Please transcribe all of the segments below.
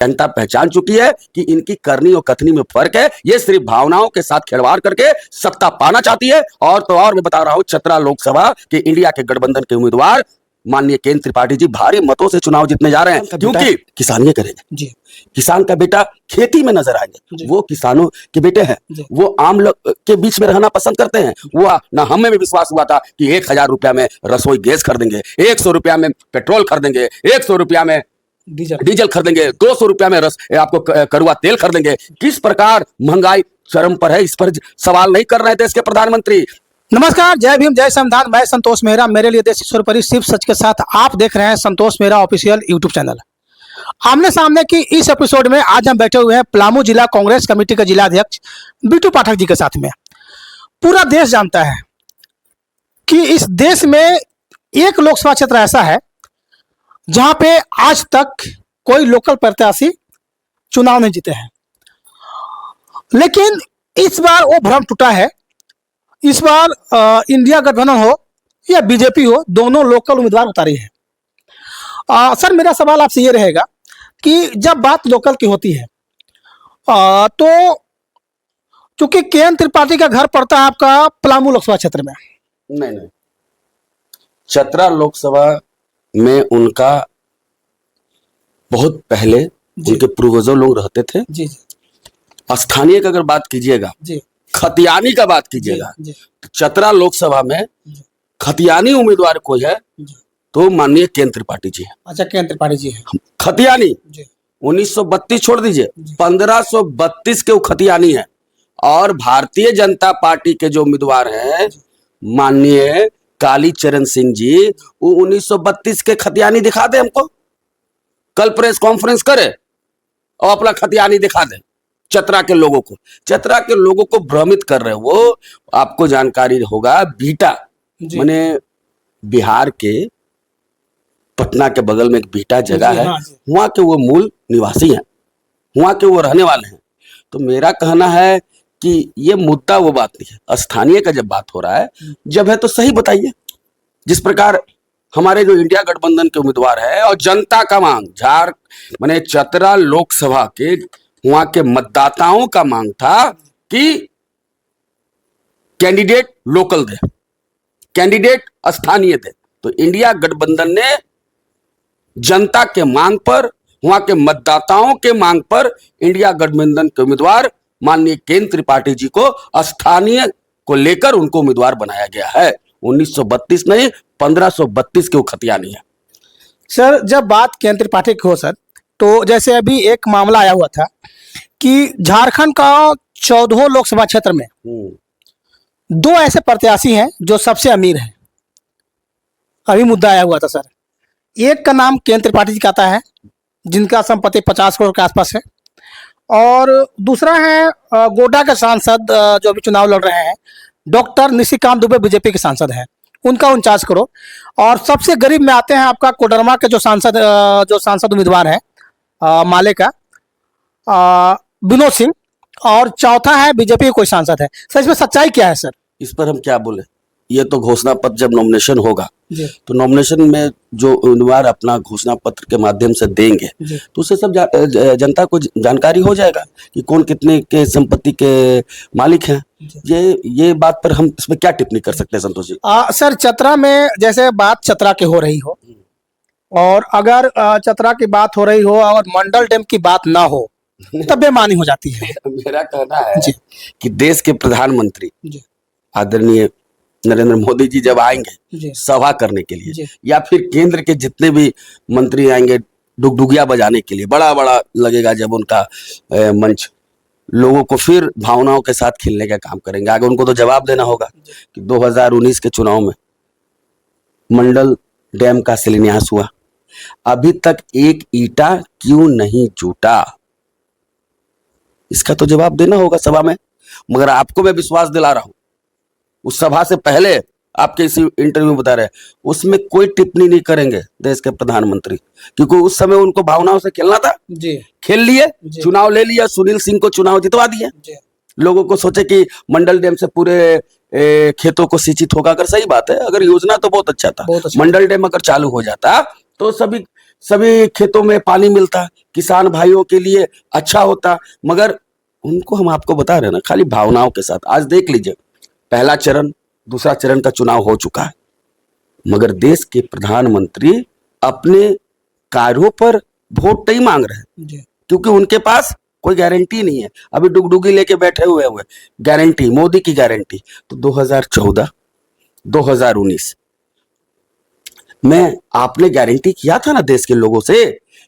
जनता पहचान चुकी है कि इनकी करनी और कथनी में फर्क है। ये सिर्फ भावनाओं के साथ खिलवाड़ करके सत्ता पाना चाहती है। और तो और मैं बता रहा हूं, चतरा लोकसभा के इंडिया के गठबंधन के उम्मीदवार माननीय केंद्र त्रिपाठी जी भारी मतों से चुनाव जीतने जा रहे हैं, क्योंकि किसानियां करेंगे जी। किसान का बेटा खेती में नजर आएंगे, वो किसानों के बेटे हैं, वो आम लोग के बीच में रहना पसंद करते हैं। वो ना हमें भी विश्वास हुआ था कि 1000 रुपया में रसोई गैस खरीदेंगे, 100 रुपया में पेट्रोल खरीदेंगे, 100 रुपया में डीजल खरीदेंगे, 200 रुपया में आपको कड़वा तेल खरीदेंगे। किस प्रकार महंगाई चरम पर है, इस पर सवाल नहीं कर रहे थे इसके प्रधानमंत्री। नमस्कार, जय भीम, जय संविधान। मैं संतोष मेहरा, मेरे लिए देश ईश्वर परी सिर्फ सच के साथ आप देख रहे हैं संतोष मेहरा ऑफिशियल यूट्यूब चैनल। आमने सामने की इस एपिसोड में आज हम बैठे हुए हैं पलामू जिला कांग्रेस कमेटी के जिला अध्यक्ष बिट्टू पाठक जी के साथ में। पूरा देश जानता है कि इस देश में एक लोकसभा क्षेत्र ऐसा है जहां पे आज तक कोई लोकल प्रत्याशी चुनाव नहीं जीते हैं, लेकिन इस बार वो भ्रम टूटा है। इस बार इंडिया गठबंधन हो या बीजेपी हो, दोनों लोकल उम्मीदवार उतारी है। सर, मेरा सवाल आपसे ये रहेगा कि जब बात लोकल की होती है तो चूंकि केएन त्रिपाठी का घर पड़ता है आपका पलामू लोकसभा क्षेत्र में। नहीं, चतरा लोकसभा में उनका बहुत पहले उनके पूर्वजों लोग रहते थे जी। स्थानीय की अगर बात कीजिएगा जी, खतियानी का बात कीजिएगा, तो चतरा लोकसभा में खतियानी उम्मीदवार कोई है तो माननीय केएन त्रिपाठी जी है। अच्छा, केएन त्रिपाठी जी है। खतियानी 1932 छोड़ दीजिए, 1532 के वो खतियानी है। और भारतीय जनता पार्टी के जो उम्मीदवार हैं माननीय कालीचरण सिंह जी, वो 1932 के खतियानी दिखा दे हमको, कल प्रेस कॉन्फ्रेंस करे और अपना खतियानी दिखा दे चतरा के लोगों को। चतरा के लोगों को भ्रमित कर रहे हैं वो। आपको जानकारी होगा, बीटा माने बिहार के पटना के बगल में एक बीटा जगह है, वहां के वो मूल निवासी हैं, वहां के वो रहने वाले हैं। तो मेरा कहना है कि ये मुद्दा वो बात नहीं है। स्थानीय का जब बात हो रहा है, जब है तो सही बताइए। जिस प्रकार हमारे जो इंडिया गठबंधन के उम्मीदवार है और जनता का मांग माने चतरा लोकसभा के वहां के मतदाताओं का मांग था कि कैंडिडेट लोकल दे, कैंडिडेट स्थानीय दे। तो इंडिया गठबंधन ने जनता के मांग पर, वहां के मतदाताओं के मांग पर इंडिया गठबंधन के उम्मीदवार माननीय केएन त्रिपाठी जी को स्थानीय को लेकर उनको उम्मीदवार बनाया गया है। 1932 नहीं, 1532 के वो खतियानी है। सर, जब बात केएन त्रिपाठी की हो सर, तो जैसे अभी एक मामला आया हुआ था कि झारखंड का 14 लोकसभा क्षेत्र में 2 ऐसे प्रत्याशी हैं जो सबसे अमीर हैं। अभी मुद्दा आया हुआ था सर। एक का नाम केएन त्रिपाठी जी का आता है, जिनका संपत्ति 50 करोड़ के आसपास है, और दूसरा है गोड्डा के सांसद जो अभी चुनाव लड़ रहे हैं, डॉक्टर निशिकांत दुबे, बीजेपी के सांसद हैं, उनका 49 करोड़। और सबसे गरीब में आते हैं आपका कोडरमा के जो सांसद उम्मीदवार है माले का विनोद सिंह, और चौथा है बीजेपी का कोई सांसद है। सर, इसमें सच्चाई क्या है सर? इस पर हम क्या बोले, ये तो घोषणा पत्र जब नॉमिनेशन होगा तो नॉमिनेशन में जो उम्मीदवार अपना घोषणा पत्र के माध्यम से देंगे तो उससे सब जनता को जानकारी हो जाएगा कि कौन कितने के संपत्ति के मालिक हैं। ये बात पर हम इसमें क्या टिप्पणी कर सकते हैं संतोष जी? सर, चतरा में जैसे बात चतरा की हो रही हो, और अगर चतरा की बात हो रही हो और मंडल डैम की बात ना हो तब बेमानी हो जाती है। मेरा कहना है कि देश के प्रधानमंत्री आदरणीय नरेंद्र मोदी जी जब आएंगे सभा करने के लिए, या फिर केंद्र के जितने भी मंत्री आएंगे डुगडुगिया बजाने के लिए, बड़ा बड़ा लगेगा जब उनका मंच, लोगों को फिर भावनाओं के साथ खेलने का काम करेंगे। आगे उनको तो जवाब देना होगा कि 2019 के चुनाव में मंडल डैम का शिलान्यास हुआ, अभी तक एक ईंटा क्यों नहीं जुटा, इसका तो जवाब देना होगा सभा में। मगर आपको मैं विश्वास दिला रहा हूं, उस सभा से पहले आपके इसी इंटरव्यू में बता रहे हैं, उसमें कोई टिप्पणी नहीं करेंगे देश के प्रधानमंत्री, क्योंकि उस समय उनको भावनाओं से खेलना था जी। खेल लिए, चुनाव ले लिया, सुनील सिंह को चुनाव जितवा दिए। लोगों को सोचे कि मंडल डैम से पूरे खेतों को सिंचित होगा। अगर सही बात है, अगर योजना तो बहुत अच्छा था, मंडल डैम अगर चालू हो जाता तो सभी सभी खेतों में पानी मिलता, किसान भाइयों के लिए अच्छा होता, मगर उनको हम आपको बता रहे हैं ना, खाली भावनाओं के साथ। आज देख लीजिए, पहला चरण, दूसरा चरण का चुनाव हो चुका है, मगर देश के प्रधानमंत्री अपने कार्यों पर वोट नहीं मांग रहे हैं, जी क्योंकि उनके पास कोई गारंटी नहीं है। अभी डुगडुगी लेके बैठे हुए गारंटी, मोदी की गारंटी। तो 2014, 2019 में आपने गारंटी किया था ना देश के लोगों से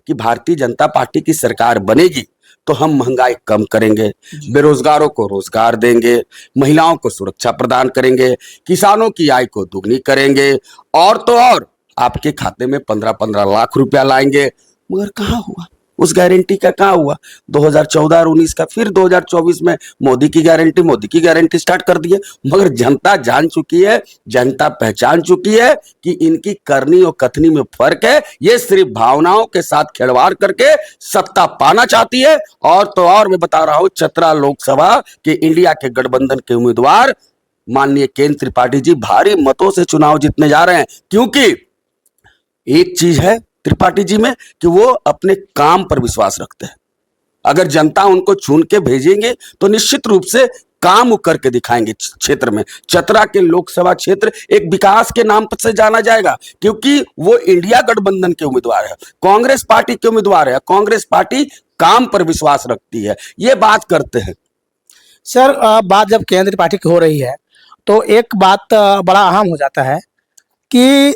कि भारतीय जनता पार्टी की सरकार बनेगी तो हम महंगाई कम करेंगे, बेरोजगारों को रोजगार देंगे, महिलाओं को सुरक्षा प्रदान करेंगे, किसानों की आय को दुगनी करेंगे, और तो और आपके खाते में 15-15 लाख रुपया लाएंगे। मगर कहाँ हुआ? उस गारंटी का कहाँ हुआ? 2014 और 19 का, फिर 2024 में मोदी की गारंटी स्टार्ट कर दी है। मगर जनता जान चुकी है, जनता पहचान चुकी है कि इनकी करनी और कथनी में फर्क है। ये सिर्फ भावनाओं के साथ खिलवाड़ करके सत्ता पाना चाहती है। और तो और मैं बता रहा हूं, चतरा लोकसभा के इंडिया के गठबंधन के उम्मीदवार माननीय केंद्र त्रिपाठी जी भारी मतों से चुनाव जीतने जा रहे हैं, क्योंकि एक चीज है त्रिपाठी जी में कि वो अपने काम पर विश्वास रखते हैं। अगर जनता उनको चुन के भेजेंगे तो निश्चित रूप से काम करके दिखाएंगे। क्षेत्र में चतरा के लोकसभा क्षेत्र एक विकास के नाम से जाना जाएगा, क्योंकि वो इंडिया गठबंधन के उम्मीदवार है, कांग्रेस पार्टी के उम्मीदवार है। कांग्रेस पार्टी काम पर विश्वास रखती है, ये बात करते हैं। सर, बात जब केंद्र पार्टी की हो रही है तो एक बात बड़ा अहम हो जाता है कि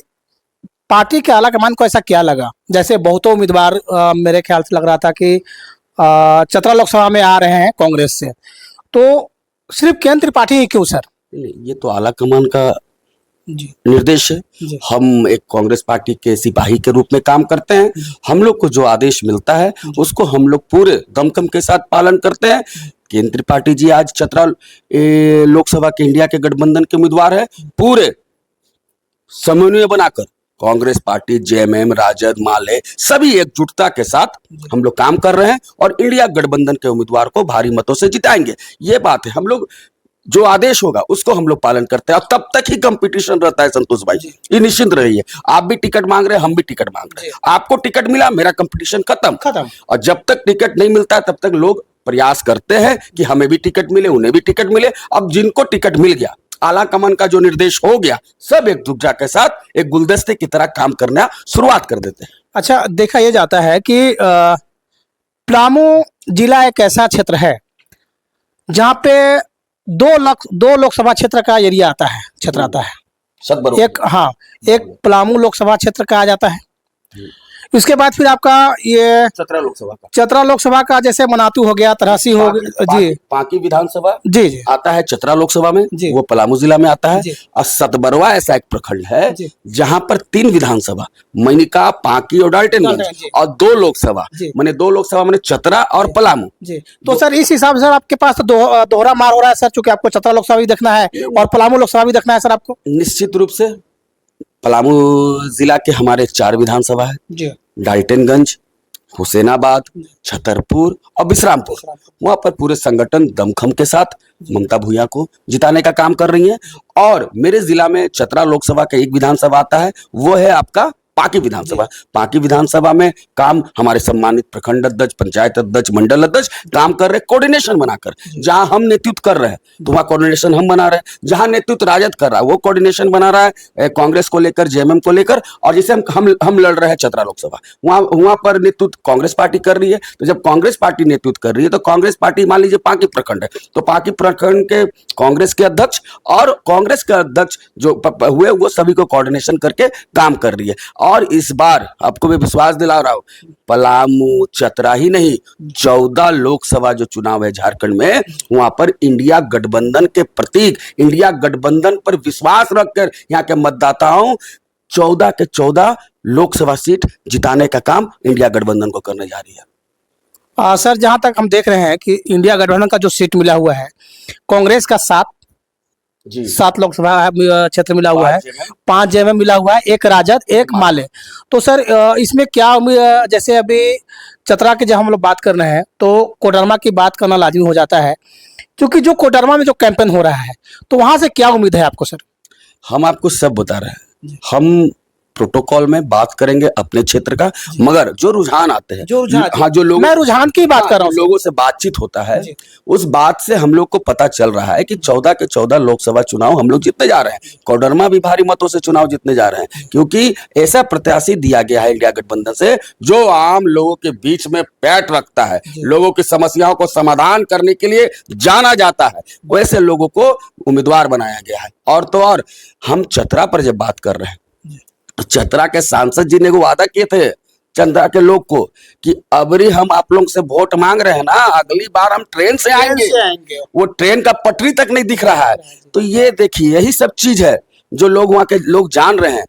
पार्टी के आला कमान को ऐसा क्या लगा, जैसे बहुतों उम्मीदवार मेरे ख्याल से लग रहा था कि चतरा लोकसभा में आ रहे हैं कांग्रेस से, तो सिर्फ केंद्र त्रिपाठी ही क्यों सर? नहीं, ये तो आला कमान का जी निर्देश है। जी हम एक कांग्रेस पार्टी के सिपाही के रूप में काम करते हैं। हम लोग को जो आदेश मिलता है उसको हम लोग पूरे दमखम के साथ पालन करते हैं। केंद्र त्रिपाठी जी आज चतरा लोकसभा के इंडिया के गठबंधन के उम्मीदवार है। पूरे समन्वय बनाकर कांग्रेस पार्टी, जेएमएम, राजद, माले सभी एकजुटता के साथ हम लोग काम कर रहे हैं और इंडिया गठबंधन के उम्मीदवार को भारी मतों से जिताएंगे। ये बात है, हम लोग जो आदेश होगा उसको हम लोग पालन करते हैं और तब तक ही कंपटीशन रहता है। संतोष भाई, ये निश्चिंत रहिए, आप भी टिकट मांग रहे हैं, हम भी टिकट मांग रहे हैं। आपको टिकट मिला, मेरा कंपटीशन खत्म। और जब तक टिकट नहीं मिलता तब तक लोग प्रयास करते हैं कि हमें भी टिकट मिले, उन्हें भी टिकट मिले। अब जिनको टिकट मिल गया, आला कमान का जो निर्देश हो गया, सब एकजुटता के साथ एक गुलदस्ते की तरह काम करना शुरुआत कर देते हैं। अच्छा, देखा यह जाता है कि पलामू जिला एक ऐसा क्षेत्र है जहाँ पे दो लोकसभा क्षेत्र का एरिया आता है, क्षेत्र आता है। सब बरोबर। एक पलामू लोकसभा क्षेत्र का आ जाता है। इसके बाद फिर आपका ये चतरा लोकसभा का जैसे मनातू हो गया, तरासी हो गया, जी पांकी विधानसभा जी आता है चतरा लोकसभा में, वो पलामू जिला में आता है। और सतबरवा ऐसा एक प्रखंड है जहां पर 3 विधानसभा, मैनिका, पांकी और डाल्टनगंज, और 2 लोकसभा, माने 2 लोकसभा माने चतरा और पलामू। जी, तो सर इस हिसाब से आपके पास तो दोहरा मार हो रहा है सर, चूंकि आपको चतरा लोकसभा भी देखना है और पलामू लोकसभा भी देखना है सर आपको। निश्चित रूप से पलामू जिला के हमारे 4 विधानसभा है, डाल्टनगंज, हुसैनाबाद, छतरपुर और विश्रामपुर। वहां पर पूरे संगठन दमखम के साथ ममता भूया को जिताने का काम कर रही है। और मेरे जिला में चतरा लोकसभा का एक विधानसभा आता है, वो है आपका पांकी विधानसभा। पांकी विधानसभा में काम हमारे सम्मानित प्रखंड अध्यक्ष, पंचायत अध्यक्ष, मंडल अध्यक्ष काम कर रहे, कोऑर्डिनेशन बनाकर। जहां हम नेतृत्व कर रहे हैं तो वहां कोऑर्डिनेशन हम बना रहे हैं, जहां नेतृत्व राजद कर रहा है वो कोऑर्डिनेशन बना रहा है कांग्रेस को लेकर, जेएमएम को लेकर। और जैसे हम लड़ रहे हैं चतरा लोकसभा, वहां पर नेतृत्व कांग्रेस पार्टी कर रही है। तो जब कांग्रेस पार्टी नेतृत्व कर रही है तो कांग्रेस पार्टी, मान लीजिए पांकी प्रखंड है तो पांकी प्रखंड के कांग्रेस के अध्यक्ष और कांग्रेस के अध्यक्ष जो हुए वो सभी को कोऑर्डिनेशन करके काम कर रही है। और इस बार आपको मैं विश्वास दिला रहा हूं, पलामू, चतरा ही नहीं, 14 लोकसभा जो चुनाव है झारखंड में, वहां पर इंडिया गठबंधन के प्रतीक, इंडिया गठबंधन पर विश्वास रखकर यहाँ के मतदाताओं 14 के 14 लोकसभा सीट जिताने का काम इंडिया गठबंधन को करने जा रही है। सर, जहां तक हम देख रहे हैं कि इंडिया गठबंधन का जो सीट मिला हुआ है, कांग्रेस का 7 लोकसभा क्षेत्र मिला हुआ है, 5 जेएमएम मिला हुआ है, 1 राजद, 1 माले। तो सर इसमें क्या जैसे अभी चतरा के जब हम लोग बात कर रहे हैं तो कोडरमा की बात करना लाजमी हो जाता है, क्योंकि जो कोडरमा में जो कैंपेन हो रहा है तो वहां से क्या उम्मीद है आपको सर? हम आपको सब बता रहे हैं। हम प्रोटोकॉल में बात करेंगे अपने क्षेत्र का, मगर जो रुझान आते हैं, जो रुझान, हाँ, जो लोग, मैं रुझान की बात कर रहा हूँ। लोगों से बातचीत होता है, जी। उस बात से हम लोग को पता चल रहा है कि 14 के 14 लोकसभा चुनाव हम लोग जीतने जा रहे हैं। कोडरमा भी भारी मतों से चुनाव जीतने जा रहे हैं, क्योंकि ऐसा प्रत्याशी दिया गया है इंडिया गठबंधन से जो आम लोगों के बीच में पैठ रखता है, लोगों की समस्याओं को समाधान करने के लिए जाना जाता है, वैसे लोगों को उम्मीदवार बनाया गया है। और तो और हम चतरा पर जब बात कर रहे हैं, तो चतरा के सांसद जी ने वो वादा किए थे चंद्रा के लोग को कि अबरी हम आप लोगों से वोट मांग रहे हैं ना, अगली बार हम ट्रेन से आएंगे। वो ट्रेन का पटरी तक नहीं दिख रहा है। तो ये देखिए, यही सब चीज है जो लोग वहां के लोग जान रहे हैं।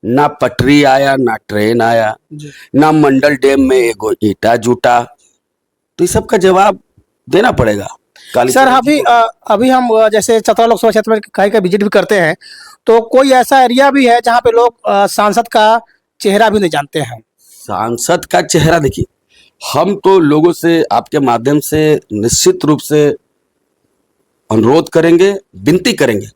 ना पटरी आया, ना ट्रेन आया, ना मंडल डैम में एगो ईटा जुटा। तो इस सब का जवाब देना पड़ेगा। सर अभी हम जैसे चतरा लोकसभा क्षेत्र में कहीं का विजिट भी करते हैं, तो कोई ऐसा एरिया भी है जहाँ पे लोग सांसद का चेहरा भी नहीं जानते हैं। सांसद का चेहरा देखिए, हम तो लोगों से आपके माध्यम से निश्चित रूप से अनुरोध करेंगे, विनती करेंगे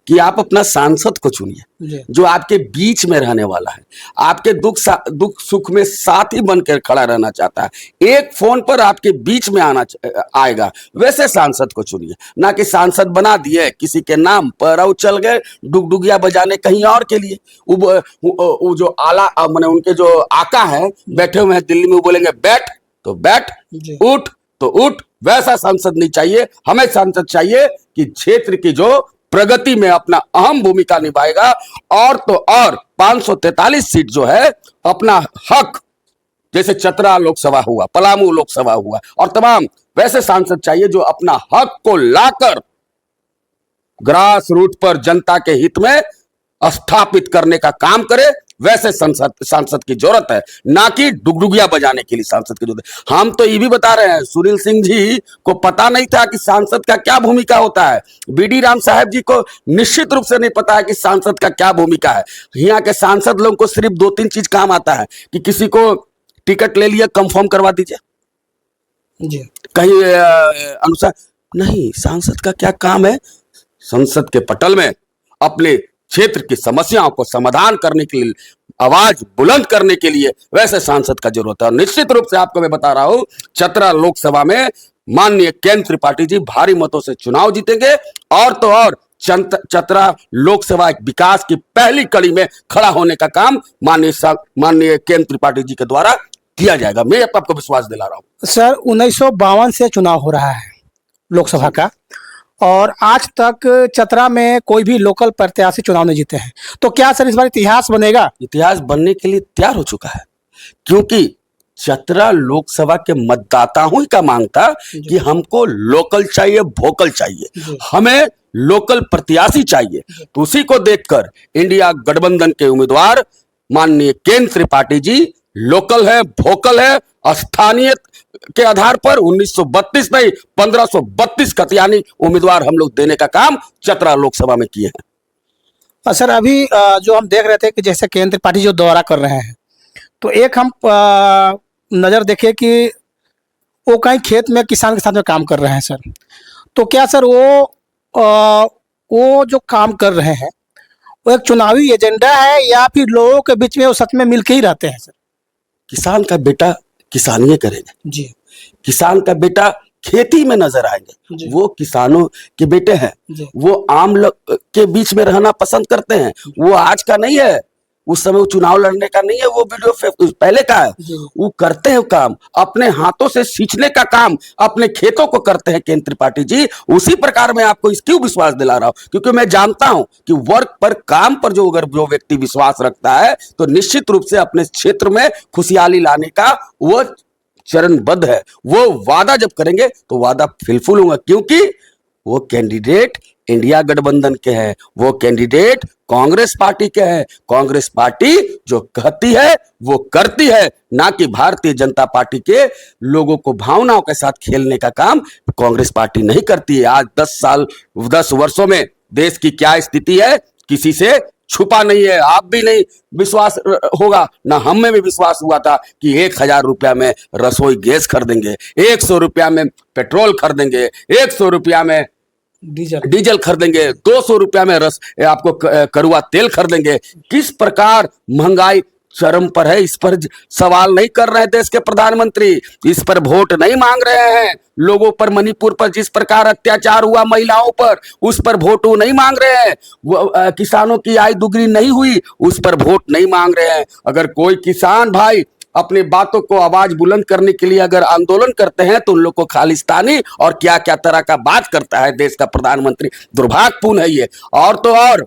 कि आप अपना सांसद को चुनिए जो आपके बीच में रहने वाला है, आपके दुख सुख में साथी बनकर खड़ा रहना चाहता है, एक फोन पर आपके बीच में आएगा, वैसे सांसद को चुनिए। ना कि सांसद बना दिए किसी के नाम पर और चल गए डुगडुगिया बजाने कहीं और के लिए। वो जो आला माने उनके जो आका है बैठे हुए हैं दिल्ली में, वो बोलेंगे बैठ तो बैठ, उठ तो उठ। वैसा सांसद नहीं चाहिए हमें। सांसद चाहिए कि क्षेत्र की जो प्रगति में अपना अहम भूमिका निभाएगा, और तो और 543 सीट जो है अपना हक, जैसे चतरा लोकसभा हुआ, पलामू लोकसभा हुआ और तमाम, वैसे सांसद चाहिए जो अपना हक को लाकर ग्रास रूट पर जनता के हित में स्थापित करने का काम करे। वैसे सांसद की जरूरत है, ना कि डुगडुगिया बजाने के लिए सांसद की जरूरत है। हम तो ये भी बता रहे हैं, सुनील सिंह जी को पता नहीं था कि सांसद का क्या भूमिका होता है। बीडी राम साहब जी को निश्चित रूप से नहीं पता है कि सांसद का क्या भूमिका है। यहाँ के सांसद लोगों को सिर्फ 2-3 चीज काम आता है कि किसी को टिकट ले लिया, कंफर्म करवा दीजिए जी, कहीं अनुसार नहीं। सांसद का क्या काम है? संसद के पटल में अपने क्षेत्र की समस्याओं को समाधान करने के लिए, आवाज बुलंद करने के लिए वैसे सांसद का जरूरत है। और निश्चित रूप से आपको मैं बता रहा हूं, चतरा लोकसभा में माननीय केंद्र त्रिपाठी जी भारी मतों से चुनाव जीतेंगे। और तो और चतरा लोकसभा विकास की पहली कड़ी में खड़ा होने का काम माननीय केंद्र त्रिपाठी जी के द्वारा किया जाएगा। मैं आपको विश्वास दिला रहा हूं। सर 1952 से चुनाव हो रहा है लोकसभा का, और आज तक चतरा में कोई भी लोकल प्रत्याशी चुनाव नहीं जीते हैं। तो क्या सर इस बार इतिहास बनेगा? इतिहास बनने के लिए तैयार हो चुका है, क्योंकि चतरा लोकसभा के मतदाताओं ही का मांग था कि हमको लोकल चाहिए, वोकल चाहिए, हमें लोकल प्रत्याशी चाहिए। तो उसी को देखकर इंडिया गठबंधन के उम्मीदवार माननीय केंद्र त्रिपाठी जी लोकल है, वोकल है, स्थानीय के आधार पर 1932 नहीं 1532 कतियानी उम्मीदवार हम लोग देने का काम चतरा लोकसभा में किए हैं। सर अभी जो हम देख रहे थे कि जैसे केंद्र त्रिपाठी जो दौरा कर रहे हैं, तो एक हम नज़र देखे कि वो कहीं खेत में किसान के साथ में काम कर रहे हैं सर। तो क्या सर वो जो काम कर रहे हैं वो एक चुनावी एजेंडा है या फिर लोगों के बीच में वो सच में मिलके ही रहते हैं सर? किसान का बेटा किसानी करेगा जी, किसान का बेटा खेती में नजर आएंगे। वो किसानों के बेटे हैं, वो आम लोग के बीच में रहना पसंद करते हैं। वो आज का नहीं है, उस समय वो चुनाव लड़ने का नहीं है, वो वीडियो पहले का है। वो करते हैं काम, अपने हाथों से सींचने का काम अपने खेतों को करते हैं केंद्र त्रिपाठी जी। उसी प्रकार मैं आपको क्यों विश्वास दिला रहा हूं, क्योंकि मैं जानता हूं कि वर्क पर, काम पर जो अगर जो व्यक्ति विश्वास रखता है तो निश्चित रूप से अपने क्षेत्र में खुशहाली लाने का वो चरणबद्ध है। वो वादा जब करेंगे तो वादा फुलफिल होगा, क्योंकि वो कैंडिडेट इंडिया गठबंधन के हैं, वो कैंडिडेट कांग्रेस पार्टी के हैं। कांग्रेस पार्टी जो कहती है वो करती है, ना कि भारतीय जनता पार्टी के लोगों को भावनाओं के साथ खेलने का काम कांग्रेस पार्टी नहीं करती है। आज 10 वर्षों में देश की क्या स्थिति है किसी से छुपा नहीं है। आप भी नहीं विश्वास होगा, ना हम में भी विश्वास हुआ था कि 1000 रुपया में रसोई गैस खरीदेंगे, 100 रुपया में पेट्रोल खरीदेंगे, 100 रुपया में डीजल खरीदेंगे, 200 रुपया में आपको कड़वा तेल खरीदेंगे। किस प्रकार महंगाई चरम पर है, इस पर सवाल नहीं कर रहे हैं देश के प्रधानमंत्री, इस पर वोट नहीं मांग रहे हैं। लोगों पर, मणिपुर पर जिस प्रकार अत्याचार हुआ महिलाओं पर, उस पर वोट नहीं मांग रहे हैं। किसानों की आय दुगनी नहीं हुई, उस पर वोट नहीं मांग रहे हैं। अगर कोई किसान भाई अपने बातों को आवाज बुलंद करने के लिए अगर आंदोलन करते हैं तो उन लोग को खालिस्तानी और क्या क्या तरह का बात करता है देश का प्रधानमंत्री। दुर्भाग्यपूर्ण है ये। और तो और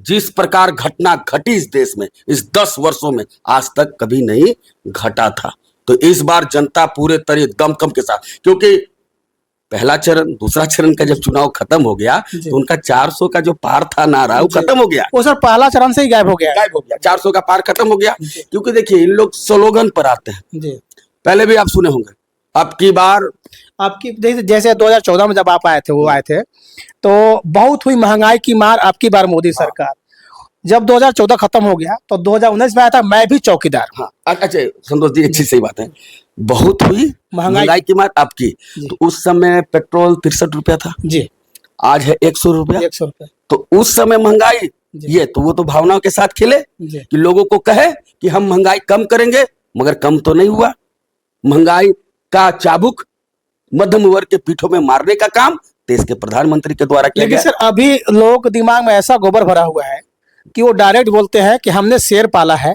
जिस प्रकार घटना घटी इस देश में इस 10 वर्षों में आज तक कभी नहीं घटा था। तो इस बार जनता पूरे तरह दमखम के साथ, क्योंकि पहला चरण दूसरा चरण का जब चुनाव खत्म हो गया तो उनका 400 का जो पार था नारा वो खत्म हो गया। वो सर पहला चरण से ही गायब हो गया। 400 का पार खत्म हो गया। क्योंकि देखिए इन लोग स्लोगन पर आते हैं जी। पहले भी आप सुने होंगे, अब की बार आपकी जैसे 2014 में जब आप आए थे, वो आए थे तो बहुत हुई महंगाई की मार, आपकी बार मोदी सरकार। जब 2014 खत्म हो गया तो 2019 में आया था मैं भी चौकीदार। हाँ अच्छा संतोष जी, अच्छी सही बात है। बहुत हुई महंगाई की मार आपकी। तो उस समय पेट्रोल 63 रुपया था जी, आज है 100 रुपया। 100 रुपया तो उस समय महंगाई ये तो वो तो भावनाओं के साथ खेले कि लोगों को कहे कि हम महंगाई कम करेंगे, मगर कम तो नहीं हुआ। महंगाई का चाबुक मध्यम वर्ग के पीठों में मारने का काम देश के प्रधानमंत्री के द्वारा किया गया। सर अभी लोग दिमाग में ऐसा गोबर भरा हुआ है कि वो डायरेक्ट बोलते हैं कि हमने शेर पाला है,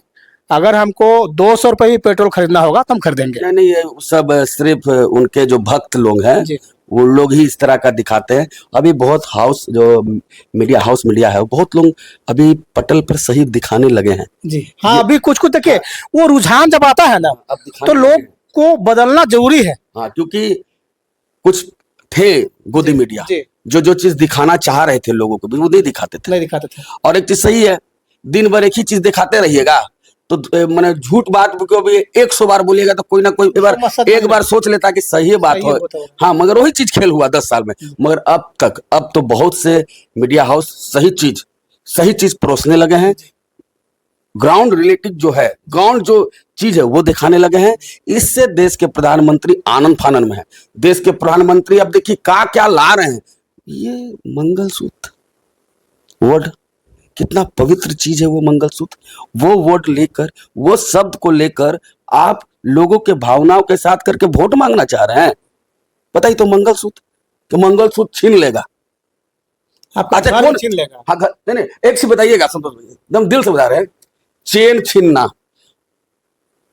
अगर हमको 200 रुपए भी पेट्रोल खरीदना होगा तो हम खरीदेंगे। नहीं, ये सब सिर्फ उनके जो भक्त लोग हैं वो लोग ही इस तरह का दिखाते हैं। अभी बहुत हाउस मीडिया है, बहुत लोग अभी पटल पर सही दिखाने लगे हैं जी। हाँ अभी कुछ देखिए वो रुझान जब आता है ना तो लोग को बदलना जरूरी है। हाँ क्योंकि कुछ थे गोदी मीडिया जो चीज दिखाना चाह रहे थे लोगों को वो नहीं दिखाते थे। और एक चीज सही है, दिन भर एक ही चीज दिखाते रहिएगा तो मैंने झूठ बात को भी 100 बार बोलिएगा तो कोई ना कोई एक बार सोच लेता कि सही बात हो। हाँ मगर वही चीज खेल हुआ 10 साल में। मगर अब तो बहुत से मीडिया हाउस सही चीज परोसने लगे हैं। ग्राउंड रिलेटेड जो है, ग्राउंड जो चीज है वो दिखाने लगे हैं। इससे देश के प्रधानमंत्री आनंद फानन में है। देश के प्रधानमंत्री अब देखिए क्या ला रहे हैं। ये मंगलसूत्र वर्ड, कितना पवित्र चीज है वो मंगलसूत्र। वो वर्ड लेकर, वो शब्द को लेकर आप लोगों के भावनाओं के साथ करके वोट मांगना चाह रहे हैं। पता ही तो मंगलसूत्र कि मंगलसूत्र छीन लेगा। अच्छा कौन छीन लेगा? हाँ नहीं एक से बताइएगा संतोष भाई, एकदम दिल से बता रहे हैं। चेन छीनना,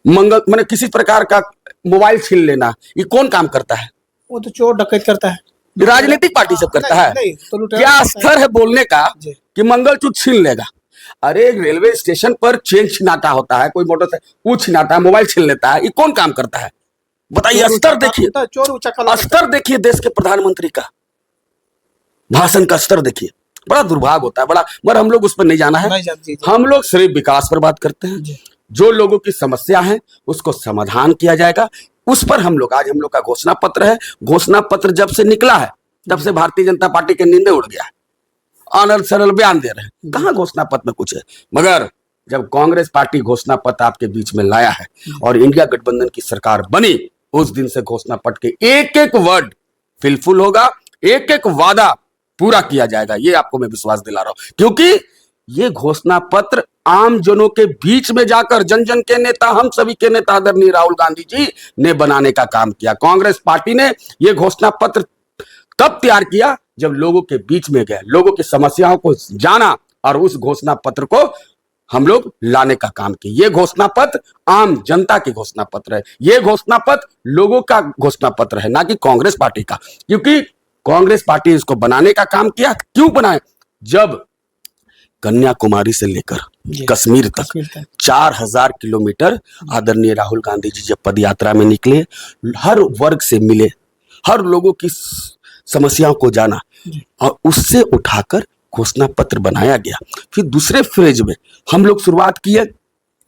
मैंने किसी प्रकार का मोबाइल छीन लेना, ये कौन काम करता है? वो तो चोर डकैत करता है, राजनीतिक पार्टी सब करता है। तो क्या स्तर है बोलने का कि मंगलसूत्र छीन लेगा? अरे रेलवे स्टेशन पर चेन छिनाता होता है, कोई मोटरसाइकिल वो छिनाता है, मोबाइल छीन लेता है, ये कौन काम करता है? बताइए। स्तर देखिए, स्तर देखिए देश के प्रधानमंत्री का, भाषण का स्तर देखिए। बड़ा दुर्भाग्य होता है, बड़ा। मगर हम लोग उस पर नहीं जाना है। हम लोग सिर्फ विकास पर बात करते हैं। जो लोगों की समस्या है उसको समाधान किया जाएगा, उस पर हम लोग, आज हम लोग का घोषणा पत्र है। घोषणा पत्र जब से निकला है तब से भारतीय जनता पार्टी के नींदे उड़ गया है। अनल सरल बयान दे रहे हैं, कहाँ घोषणा पत्र में कुछ है। मगर जब कांग्रेस पार्टी घोषणा पत्र आपके बीच में लाया है और इंडिया गठबंधन की सरकार बनी, उस दिन से घोषणा पत्र के एक वर्ड फिलफुल होगा, एक वादा पूरा किया जाएगा। ये आपको मैं विश्वास दिला रहा हूं, क्योंकि ये घोषणा पत्र आम जनों के बीच में जाकर जन जन के नेता, हम सभी के नेता आदरणीय राहुल गांधी जी ने बनाने का काम किया। कांग्रेस पार्टी ने ये घोषणा पत्र तब तैयार किया जब लोगों के बीच में गए, लोगों की समस्याओं को जाना और उस घोषणा पत्र को हम लोग लाने का काम किया। ये घोषणा पत्र आम जनता की घोषणा पत्र है, ये घोषणा पत्र लोगों का घोषणा पत्र है, ना कि कांग्रेस पार्टी का। क्योंकि कांग्रेस पार्टी इसको बनाने का काम किया। क्यों बनाए? जब कन्याकुमारी से लेकर कश्मीर तक 4000 किलोमीटर आदरणीय राहुल गांधी जी जब पदयात्रा में निकले, हर वर्ग से मिले, हर लोगों की समस्याओं को जाना और उससे उठाकर घोषणा पत्र बनाया गया। फिर दूसरे फेज में हम लोग शुरुआत की है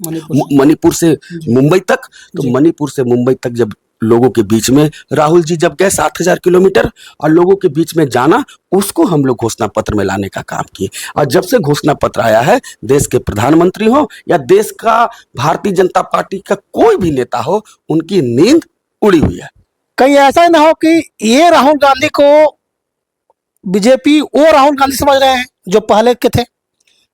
मणिपुर से मुंबई तक। तो मणिपुर से मुंबई तक जब लोगों के बीच में राहुल जी जब गए 7000 किलोमीटर और लोगों के बीच में जाना, उसको हम लोग घोषणा पत्र में लाने का काम किए। और जब से घोषणा पत्र आया है, देश के प्रधानमंत्री हो या देश का भारतीय जनता पार्टी का कोई भी नेता हो, उनकी नींद उड़ी हुई है। कहीं ऐसा ना हो कि ये राहुल गांधी को बीजेपी वो राहुल गांधी समझ रहे हैं जो पहले के थे?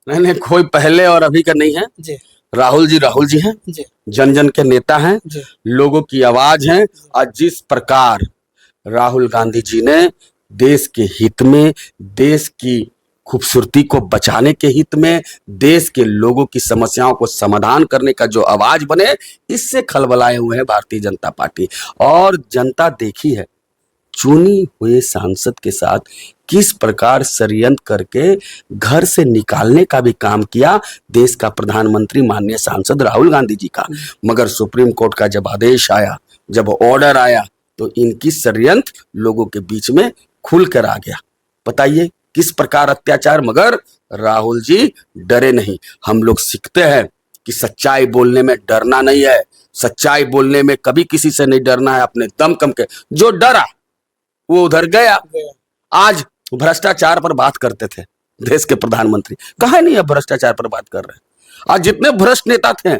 नहीं, कोई पहले और अभी का नहीं है। जी राहुल जी हैं, जी जन जन के नेता हैं, जी लोगों की आवाज हैं। और जिस प्रकार राहुल गांधी जी ने देश के हित में, देश की खूबसूरती को बचाने के हित में, देश के लोगों की समस्याओं को समाधान करने का जो आवाज बने, इससे खलबलाए हुए हैं भारतीय जनता पार्टी। और जनता देखी है चुनी हुए सांसद के साथ किस प्रकार षड्यंत्र करके घर से निकालने का भी काम किया देश का प्रधानमंत्री माननीय सांसद राहुल गांधी जी का। मगर सुप्रीम कोर्ट का जब आदेश आया, जब ऑर्डर आया, तो इनकी षड्यंत्र लोगों के बीच में खुल कर आ गया। बताइए किस प्रकार अत्याचार। मगर राहुल जी डरे नहीं। हम लोग सीखते हैं कि सच्चाई बोलने में डरना नहीं है, सच्चाई बोलने में कभी किसी से नहीं डरना है। अपने दम कम के जो डरा वो उधर गया। आज भ्रष्टाचार पर बात करते थे देश के प्रधानमंत्री, कहाँ नहीं अब भ्रष्टाचार पर बात कर रहे हैं। आज जितने भ्रष्ट नेता थे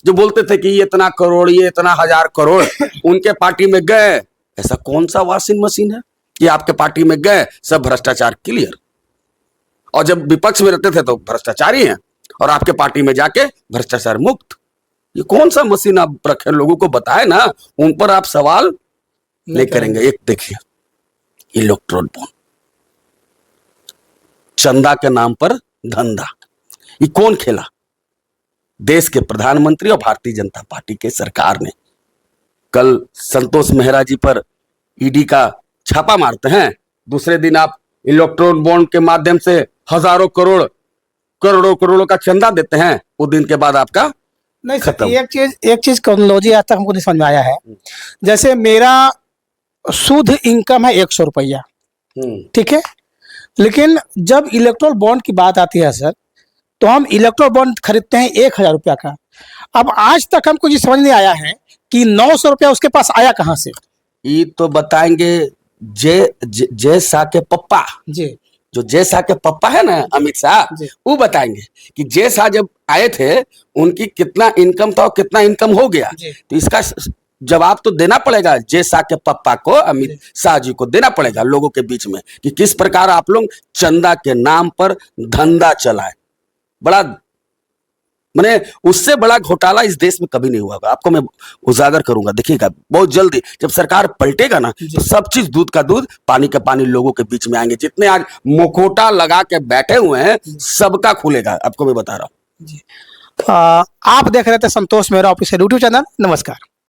जो बोलते थे कि ये इतना करोड़, ये इतना 1000 करोड़, उनके पार्टी में गए, ऐसा कौन सा वॉशिंग मशीन है कि आपके पार्टी में गए सब भ्रष्टाचार क्लियर। और जब विपक्ष में रहते थे तो भ्रष्टाचारी हैं, और आपके पार्टी में जाके भ्रष्टाचार मुक्त। ये कौन सा मशीन आप रखे, लोगों को बताए ना, उन पर आप सवाल नहीं करेंगे। एक देखिए इलेक्ट्रोल बॉन्ड, चंदा के नाम पर धंधा, ये कौन खेला? देश के प्रधानमंत्री और भारतीय जनता पार्टी के सरकार ने। कल संतोष मेहरा जी पर ईडी का छापा मारते हैं, दूसरे दिन आप इलेक्ट्रोल बॉन्ड के माध्यम से हजारों करोड़, करोड़ों का चंदा देते हैं, वो दिन के बाद आपका नहीं खत्म। एक चीज क्रोनोलॉजी आज तक हमको नहीं समझ में आया है। जैसे मेरा शुद्ध इनकम है 100 रुपया, ठीक है, लेकिन जब इलेक्ट्रोल बॉन्ड की बात आती है सर, तो हम इलेक्ट्रोल बॉन्ड खरीदते हैं 1000 रुपया का। अब आज तक हमको ये समझ नहीं आया है कि 900 रुपया उसके पास आया कहाँ से। ये तो बताएंगे जय शाह के पप्पा, जी जो जय शाह के पप्पा है ना अमित शाह, वो बताएंगे कि जय शाह जब आए थे उनकी कितना इनकम था और कितना इनकम हो गया। तो इसका जवाब तो देना पड़ेगा जय शाह के पप्पा को, अमित शाह जी को देना पड़ेगा लोगों के बीच में कि किस प्रकार आप लोग चंदा के नाम पर धंधा चलाए। बड़ा मैंने उससे बड़ा घोटाला इस देश में कभी नहीं हुआ। आपको मैं उजागर करूंगा, देखिएगा बहुत जल्दी जब सरकार पलटेगा ना, तो सब चीज दूध का दूध, पानी का पानी लोगों के बीच में आएंगे। जितने आज मुखोटा लगा के बैठे हुए हैं सबका खुलेगा, आपको मैं बता रहा हूं। आप देख रहे थे संतोष मेहरा ऑफिशियल यूट्यूब चैनल। नमस्कार।